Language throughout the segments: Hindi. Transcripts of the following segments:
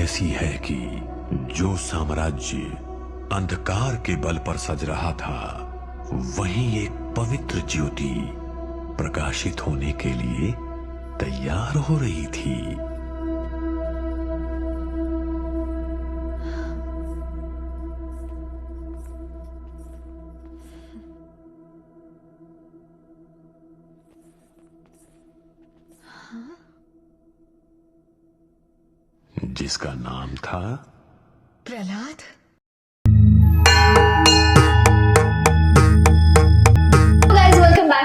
ऐसी है कि जो साम्राज्य अंधकार के बल पर सज रहा था, वहीं एक पवित्र ज्योति प्रकाशित होने के लिए तैयार हो रही थी। जिसका नाम था Prahlad.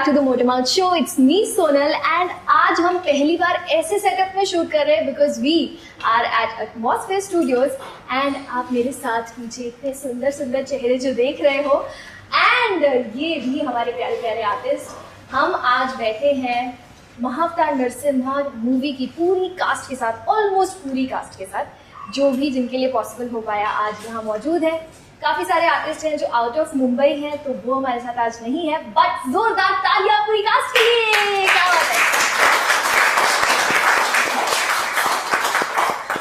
To the Motor Mouth show, it's me Sonal and आज हम पहली बार ऐसे सेटअप में शूट कर रहे हैं because we are at Atmosphere Studios and आप मेरे साथ पीछे इतने सुंदर सुंदर चेहरे जो देख रहे हो एंड ये भी हमारे प्यारे प्यारे आर्टिस्ट। हम आज बैठे हैं महाअवतार नरसिम्हा मूवी की पूरी कास्ट के साथ, ऑलमोस्ट पूरी कास्ट के साथ, जो भी जिनके लिए पॉसिबल हो पाया आज यहाँ मौजूद है। काफी सारे आर्टिस्ट हैं जो आउट ऑफ मुंबई हैं, तो वो हमारे साथ आज नहीं है, बट जोरदार तालियां पूरी कास्ट के लिए। क्या बात है।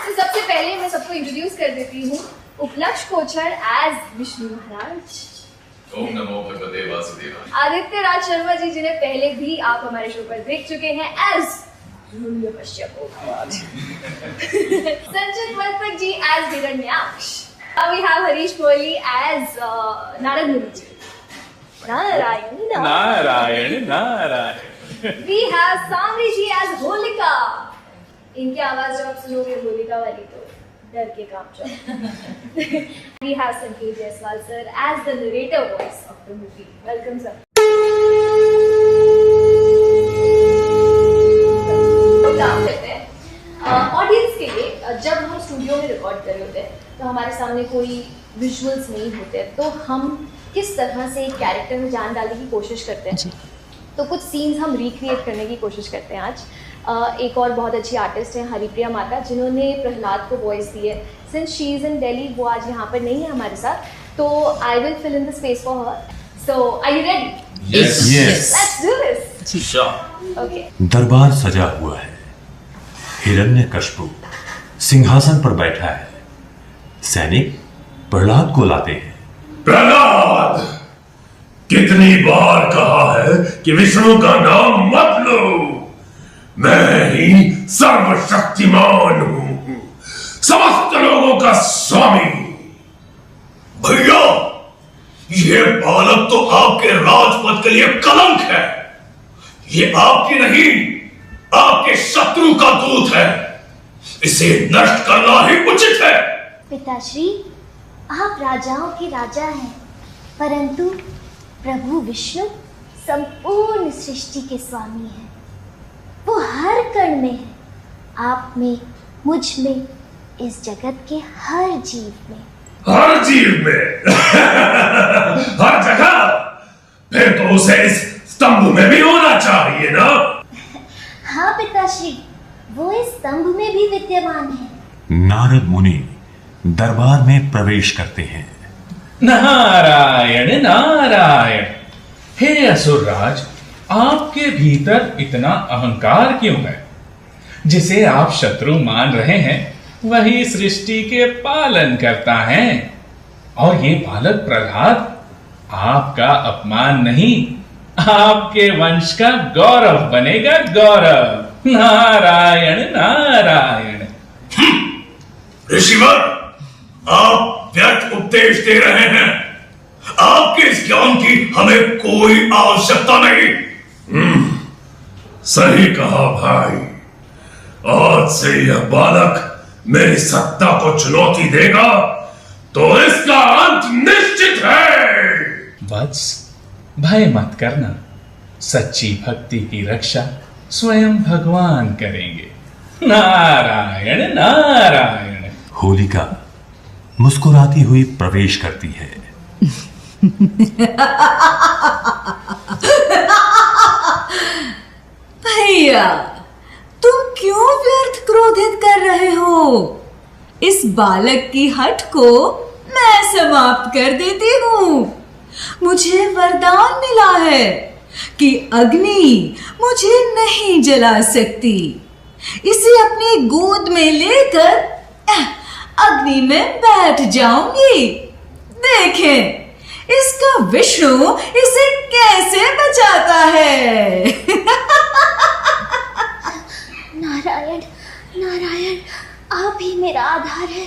तो सबसे पहले मैं सबको इंट्रोड्यूस कर देती हूँ। उपलक्ष कोचर एज विष्णु महाराज, ओम नमो भगवते वासुदेवाय। आदित्य राज शर्मा जी, जिन्हें पहले भी आप हमारे शो पर देख चुके हैं as Kashyap, Sanchit Vartak ji as Hiranyaksha. We have Harish Kohli as Narad Muni. Narayan, Narayan Narayan. We have Samri ji as Holika. इनकी आवाज जब आप सुनोगे होलिका वाली तो डर के काम जाओ। We have Sanket Jaiswal sir as the narrator voice of the movie. Welcome sir. काम करते हैं ऑडियंस के लिए। जब हम स्टूडियो में रिकॉर्ड कर रहे होते हैं तो हमारे सामने कोई विजुअल्स नहीं होते, तो हम किस तरह से एक कैरेक्टर में जान डालने की कोशिश करते हैं। तो कुछ सीन्स हम रिक्रिएट करने की कोशिश करते हैं आज। एक और बहुत अच्छी आर्टिस्ट है हरिप्रिया माता, जिन्होंने प्रहलाद को वॉइस दी है। Since she is in Delhi, वो आज यहाँ पर नहीं है हमारे साथ, तो I will fill in the space for her. So are you ready? Yes yes, let's do this. Sure. Okay. दरबार सजा हुआ है। हिरण्यकश्यप सिंहासन पर बैठा है। सैनिक प्रहलाद को लाते हैं। प्रहलाद, कितनी बार कहा है कि विष्णु का नाम मत लो। मैं ही सर्वशक्तिमान हूं, समस्त लोगों का स्वामी। भैया, ये बालक तो आपके राजपद के लिए कलंक है। ये आपकी नहीं, आपके शत्रु का दूत है। इसे नष्ट करना ही उचित है। पिताश्री, आप राजाओं के राजा हैं, परंतु प्रभु विष्णु संपूर्ण सृष्टि के स्वामी हैं। वो हर कण में है, आप में, मुझ में, इस जगत के हर जीव में। हर जीव में? हर जगह? फिर तो उसे इस स्तंभ में भी होना चाहिए ना? हाँ पिताश्री, वो इस स्तंभ में भी विद्यमान है। नारद मुनि दरबार में प्रवेश करते हैं। नारायण नारायण। हे असुरराज, आपके भीतर इतना अहंकार क्यों है? जिसे आप शत्रु मान रहे हैं वही सृष्टि के पालन करता है। और ये बालक प्रहलाद आपका अपमान नहीं, आपके वंश का गौरव बनेगा, गौरव। नारायण नारायण। ऋषिवर, आप व्यर्थ उपदेश दे रहे हैं। आपके इस ज्ञान की हमें कोई आवश्यकता नहीं। सही कहा भाई। आज से यह बालक मेरी सत्ता को चुनौती देगा तो इसका अंत निश्चित है। वत्स, भय मत करना। सच्ची भक्ति की रक्षा स्वयं भगवान करेंगे। नारायण नारायण। होलिका मुस्कुराती हुई प्रवेश करती है। भैया, तुम क्यों व्यर्थ क्रोधित कर रहे हो? इस बालक की हठ को मैं समाप्त कर देती हूँ। मुझे वरदान मिला है कि अग्नि मुझे नहीं जला सकती। इसे अपनी गोद में लेकर अग्नि में बैठ जाऊंगी। देखें इसका विष्णु इसे कैसे बचाता है। नारायण नारायण, आप ही मेरा आधार है।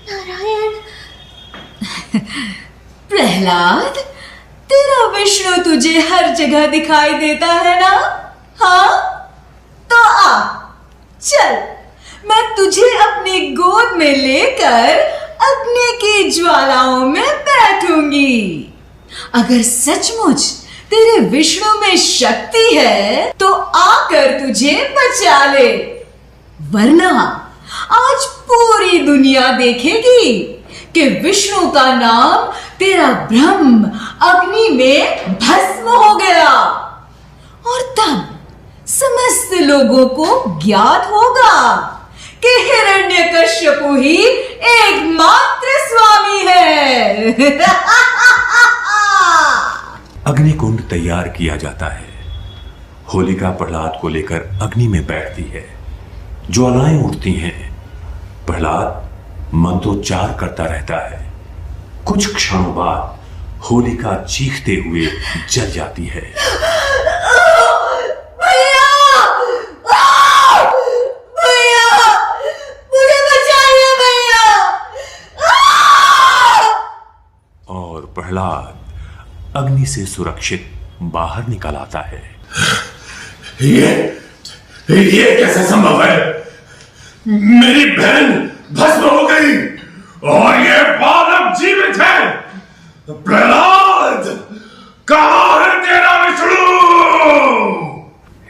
नारायण। प्रहलाद, तेरा विष्णु तुझे हर जगह दिखाई देता है ना? हाँ, तो आ चल, मैं तुझे अपनी गोद में लेकर अग्नि की ज्वालाओं में बैठूंगी। अगर सचमुच तेरे विष्णु में शक्ति है तो आकर तुझे बचा ले, वरना आज पूरी दुनिया देखेगी कि विष्णु का नाम तेरा ब्रह्म अग्नि में भस्म हो गया, और तब समस्त लोगों को ज्ञात होगा कि हिरण्यकश्यपु ही एकमात्र स्वामी है। अग्निकुंड तैयार किया जाता है। होलिका प्रहलाद को लेकर अग्नि में बैठती है। ज्वालाएं उठती हैं। प्रहलाद मंत्रोच्चार करता रहता है। कुछ क्षणों बाद होलिका चीखते हुए जल जाती है। और प्रहलाद अग्नि से सुरक्षित बाहर निकल आता है। ये कैसे संभव है? मेरी बहन भस्म हो गई और ये बालक जीवित है। प्रहलाद, कहां है तेरा विष्णु?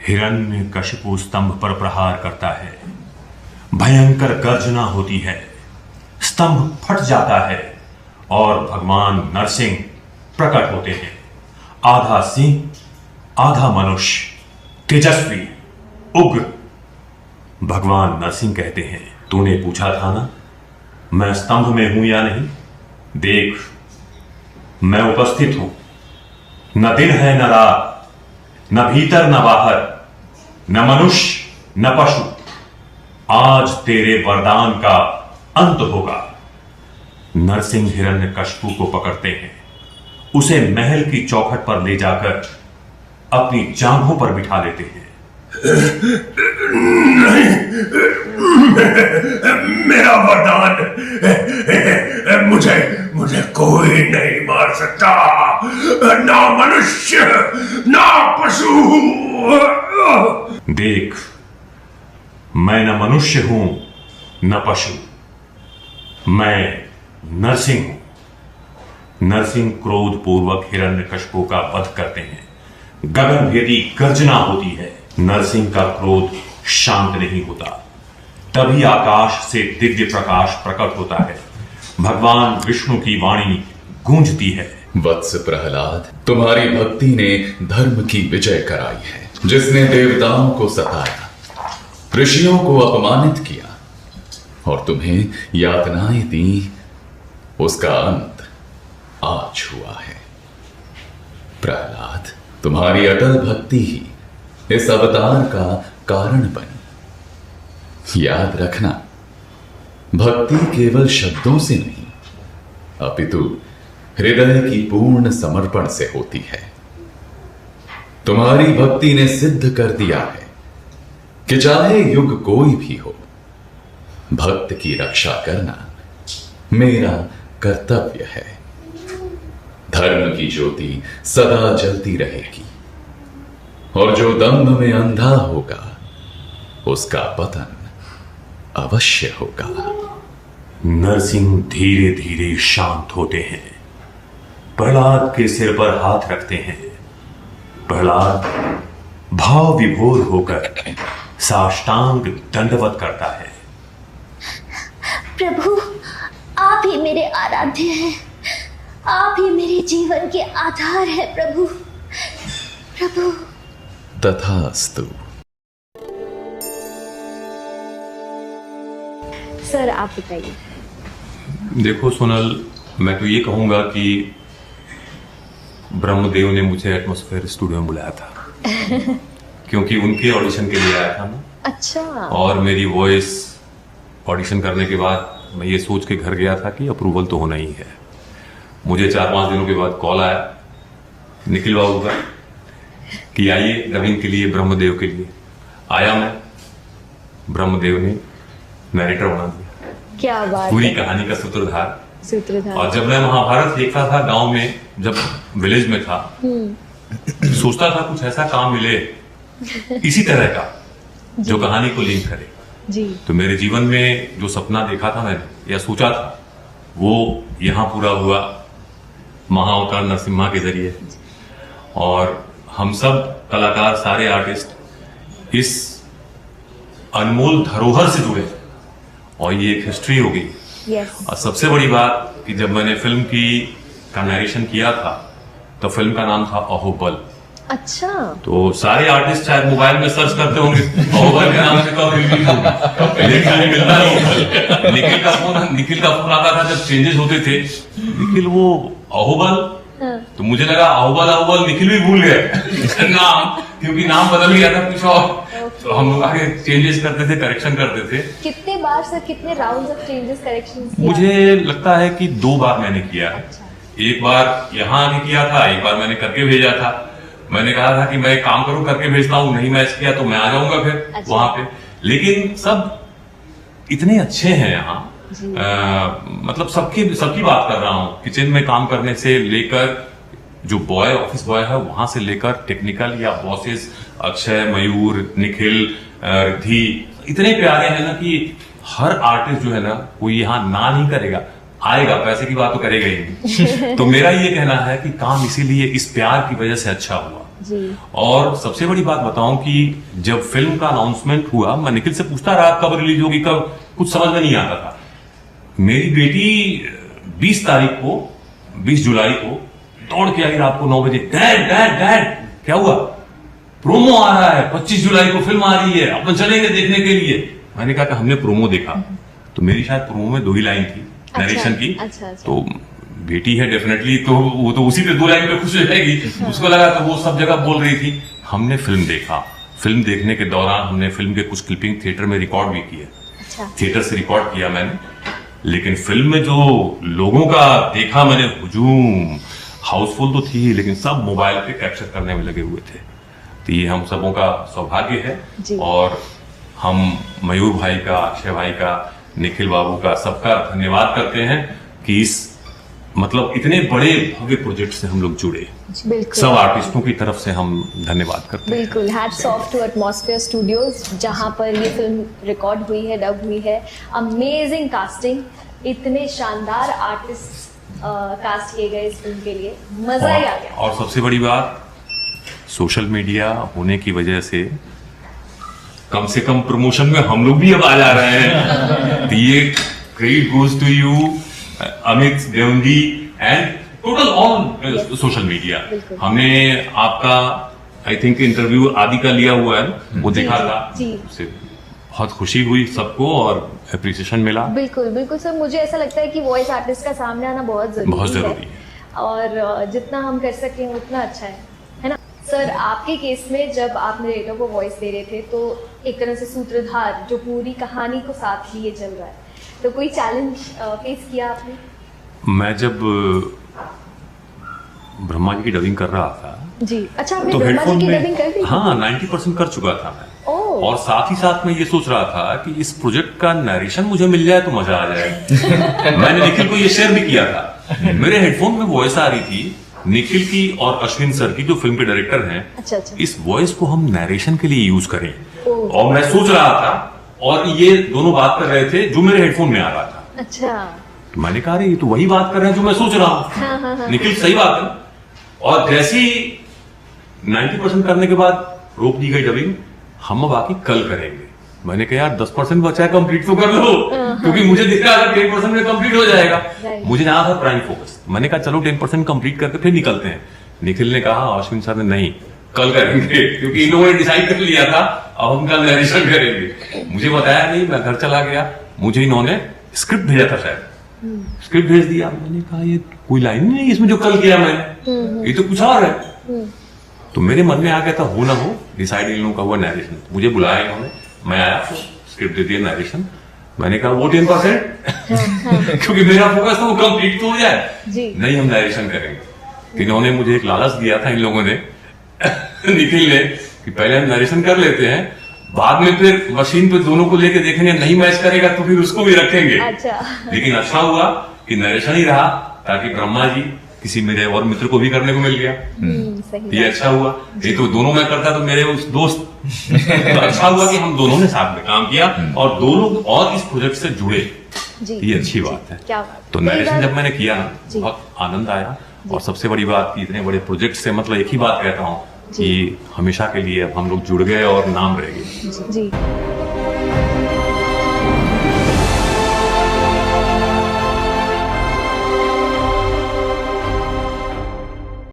हिरण्यकशिपु स्तंभ पर प्रहार करता है। भयंकर गर्जना होती है। स्तंभ फट जाता है और भगवान नरसिंह प्रकट होते हैं। आधा सिंह आधा मनुष्य, तेजस्वी, उग्र। भगवान नरसिंह कहते हैं, तूने पूछा था ना मैं स्तंभ में हूं या नहीं? देख, मैं उपस्थित हूं। न दिन है न रात, न भीतर न बाहर, न मनुष्य न पशु। आज तेरे वरदान का अंत होगा। नरसिंह हिरण्यकशिपु को पकड़ते हैं। उसे महल की चौखट पर ले जाकर अपनी जांघों पर बिठा लेते हैं। नहीं, मेरा वरदान, मुझे कोई नहीं मार सकता, ना मनुष्य ना पशु। देख, मैं न मनुष्य हूं न पशु, मैं नरसिंह हूं। नरसिंह क्रोध पूर्वक हिरण्यकशिपु का वध करते हैं। गगनभेदी गर्जना होती है। नरसिंह का क्रोध शांत नहीं होता। तभी आकाश से दिव्य प्रकाश प्रकट होता है। भगवान विष्णु की वाणी गूंजती है। वत्स प्रहलाद, तुम्हारी भक्ति ने धर्म की विजय कराई है। जिसने देवताओं को सताया, ऋषियों को अपमानित किया और तुम्हें यातनाएं दी, उसका अंत आज हुआ है। प्रहलाद, तुम्हारी अटल भक्ति ही इस अवतार का कारण बनी। याद रखना, भक्ति केवल शब्दों से नहीं, अपितु हृदय की पूर्ण समर्पण से होती है। तुम्हारी भक्ति ने सिद्ध कर दिया है कि चाहे युग कोई भी हो, भक्त की रक्षा करना मेरा कर्तव्य है। धर्म की ज्योति सदा जलती रहेगी और जो दंभ में अंधा होगा उसका पतन अवश्य होगा। नरसिंह धीरे धीरे शांत होते हैं। प्रहलाद के सिर पर हाथ रखते हैं। प्रहलाद भाव विभोर होकर साष्टांग दंडवत करता है। प्रभु, आप ही मेरे आराध्य हैं। आप ही मेरे जीवन के आधार है प्रभु। प्रभु। तथास्तु। सर आप बताइए। देखो सोनल, मैं तो ये कहूंगा कि ब्रह्मदेव ने मुझे एटमॉस्फेयर स्टूडियो में बुलाया था क्योंकि उनके ऑडिशन के लिए आया था मैं। अच्छा। और मेरी वॉइस ऑडिशन करने के बाद मैं ये सोच के घर गया था कि अप्रूवल तो होना ही है। मुझे 4-5 दिनों के बाद कॉल आया निखिल बाबू का कि आइए डबिंग के लिए, ब्रह्मदेव के लिए। आया मैं, ब्रह्मदेव ने नरेटर बना दिया, क्या बात पूरी है। कहानी का सूत्रधार। सूत्रधार। और जब मैं महाभारत देखता था गांव में, जब विलेज में था, सोचता था कुछ ऐसा काम मिले इसी तरह का जो कहानी को लिंक करे। जी। तो मेरे जीवन में जो सपना देखा था मैंने या सोचा था, वो यहाँ पूरा हुआ महाअवतार नरसिम्हा के जरिए। और हम सब कलाकार, सारे आर्टिस्ट इस अनमोल धरोहर से जुड़े और ये एक हिस्ट्री हो गई। यस। और सबसे बड़ी बात कि जब मैंने फिल्म का नरेशन किया था तो फिल्म का नाम था अहोबल। अच्छा। तो सारे आर्टिस्ट शायद मोबाइल में सर्च करते होंगे अहोबल के नाम से कब रिलीज होगी, लेकिन मिलता नहीं। निखिल का फोन आता था जब चेंजेस होते थे, निखिल वो अहोबल, तो मुझे लगा अहोबल निखिल भी भूल गए नाम, क्योंकि नाम बदल गया था कुछ और। तो हम लोग आगे चेंजेस करते थे, करेक्शन करते थे। कितने बार सर, कितने राउंड्स ऑफ चेंजेस, करेक्शंस? मुझे लगता है कि 2 बार मैंने किया है। एक बार यहाँ आके किया था, एक बार मैंने करके भेजा था। मैंने कहा था कि मैं एक काम करूं, करके भेजता हूँ, नहीं मैच किया तो मैं आ जाऊंगा फिर वहां पे। लेकिन सब इतने अच्छे हैं यहाँ, मतलब सबकी बात कर रहा हूँ। किचन में काम करने से लेकर जो बॉय, ऑफिस बॉय है, वहां से लेकर टेक्निकल या बॉसेस, अक्षय, मयूर, निखिल, रिद्धि, इतने प्यारे हैं ना कि हर आर्टिस्ट जो है ना वो यहाँ ना नहीं करेगा, आएगा, पैसे की बात तो करेगा ही नहीं। तो मेरा ये कहना है कि काम इसीलिए इस प्यार की वजह से अच्छा हुआ। जी। और सबसे बड़ी बात बताऊं कि जब फिल्म का अनाउंसमेंट हुआ, मैं निखिल से पूछता रहा कब रिलीज होगी, कब, कुछ समझ में नहीं आता था। मेरी बेटी 20 तारीख को, 20 जुलाई को दौड़ के आई रात को 9 बजे, डैड डैड डैड क्या हुआ, प्रोमो आ रहा है, 25 जुलाई को फिल्म आ रही है, अपन चलेंगे देखने के लिए। मैंने कहा कि हमने प्रोमो देखा, तो मेरी शायद प्रोमो में 2 ही लाइन थी नरेशन की। अच्छा। तो बेटी है डेफिनेटली, तो वो तो उसी पे 2 लाइन पे खुश हो जाएगी। उसको लगा तो वो सब जगह बोल रही थी। हमने फिल्म देखा, फिल्म देखने के दौरान हमने फिल्म के कुछ क्लिपिंग थिएटर में रिकॉर्ड भी किए। अच्छा। थिएटर से रिकॉर्ड किया मैंने, लेकिन फिल्म में जो लोगों का देखा मैंने हुजूम, हाउसफुल तो थी लेकिन सब मोबाइल पे कैप्चर करने में लगे हुए थे। तो ये हम सबों का सौभाग्य है। और हम मयूर भाई का, अक्षय भाई का, निखिल बाबू का, सबका धन्यवाद करते हैं कि इस मतलब इतने बड़े भव्य प्रोजेक्ट से हम लोग जुड़े। बिल्कुल। सब आर्टिस्टों की तरफ से हम धन्यवाद करते हैं। बिल्कुल। Hats off to Atmosphere Studios, जहां पर ये फिल्म रिकॉर्ड हुई है, डब हुई है। अमेजिंग कास्टिंग, इतने शानदार आर्टिस्ट कास्ट किए गए इस फिल्म के लिए, मजा ही आ गया। और सबसे बड़ी बात, सोशल मीडिया होने की वजह से कम से कम प्रमोशन में हम लोग भी अब आ जा रहे हैं। तो ये credit goes to you Amit, Devangi and total on social media. हमने आपका आई थिंक इंटरव्यू आदि का लिया हुआ है, वो देखा था, उससे बहुत खुशी हुई सबको और एप्रिसिएशन मिला। बिल्कुल बिल्कुल सर, मुझे ऐसा लगता है कि वॉइस आर्टिस्ट का सामने आना बहुत जरूरी है। और जितना हम कर सकें उतना अच्छा है ना सर। आपके केस में जब आप नरेटर को वॉइस दे रहे थे तो एक तरह से सूत्रधार जो पूरी कहानी को साथ लिए चल रहा है, तो कोई चैलेंज फेस किया आपने? मैं जब ब्रह्मा जी की डबिंग कर रहा था जी। अच्छा, आपने तो ब्रह्मा जी हेडफोन की में, डबिंग कर दी? हाँ 90% कर चुका था मैं। और साथ ही साथ मैं ये सोच रहा था कि इस प्रोजेक्ट का नरेशन मुझे मिल जाए तो मजा आ जाए। मैंने निखिल को ये शेयर भी किया था। मेरे हेडफोन में वॉइस आ रही थी निखिल की और अश्विन सर की, जो फिल्म के डायरेक्टर हैं। अच्छा। इस वॉइस को हम नरेशन के लिए यूज करें। और मैं सोच रहा था और ये दोनों बात कर रहे थे जो मेरे हेडफोन में आ रहा था। अच्छा। तो मैंने कहा ये तो वही बात कर रहे हैं जो मैं सोच रहा हूँ। निखिल सही बात है। और जैसी 90% करने के बाद रोक दी गई डबिंग, हम बाकी कल करेंगे। मैंने कहा यार 10% बचा है, कंप्लीट तो कर लो, क्योंकि मुझे दिख रहा था 10% में कंप्लीट हो जाएगा। मुझे जाना था प्राइम फोकस। मैंने कहा चलो 10% कंप्लीट करके फिर निकलते हैं। निखिल ने कहा, अश्विन सर ने, नहीं कल करेंगे, क्योंकि इन लोगों ने डिसाइड कर लिया था अब हम कल नरेशन करेंगे। मुझे बताया नहीं, मैं घर चला गया। मुझे इन्होंने स्क्रिप्ट भेजा था, शायद स्क्रिप्ट भेज दिया। मैंने कहा ये कोई लाइन नहीं इसमें जो कल किया मैंने, ये तो कुछ और है। तो मेरे मन में आ गया था, हो ना हो डिसाइड इन लोगों का हुआ नरेशन। मुझे बुलाया इन्होंने, मैं आया, स्क्रिप्ट दे दिया, नरेशन। मैंने कहा वो 10%, क्योंकि मेरा फोकस तो वो कंप्लीट तो हो जाए। जी। नहीं, हम नरेशन करेंगे। इन्होंने मुझे एक लालच दिया था, इन लोगों ने निखिल ने, कि पहले हम नरेशन कर लेते हैं, बाद में फिर मशीन पे दोनों को लेके देखेंगे, नहीं मैच करेगा तो फिर उसको भी रखेंगे। अच्छा। लेकिन अच्छा हुआ कि नरेशन ही रहा, ताकि ब्रह्मा जी किसी मेरे और मित्र को भी करने को मिल गया। सही ये अच्छा हुआ। ये तो दोनों में करता तो मेरे उस दोस्त तो अच्छा हुआ कि हम दोनों ने साथ में काम किया और दो लोग और इस प्रोजेक्ट से जुड़े। जी। ये अच्छी बात है। क्या बात। तो नरेशन जब मैंने किया ना, बहुत आनंद आया। और सबसे बड़ी बात कि इतने बड़े प्रोजेक्ट से मतलब एक ही बात कहता हूँ कि हमेशा के लिए अब हम लोग जुड़ गए और नाम रह गए। जी।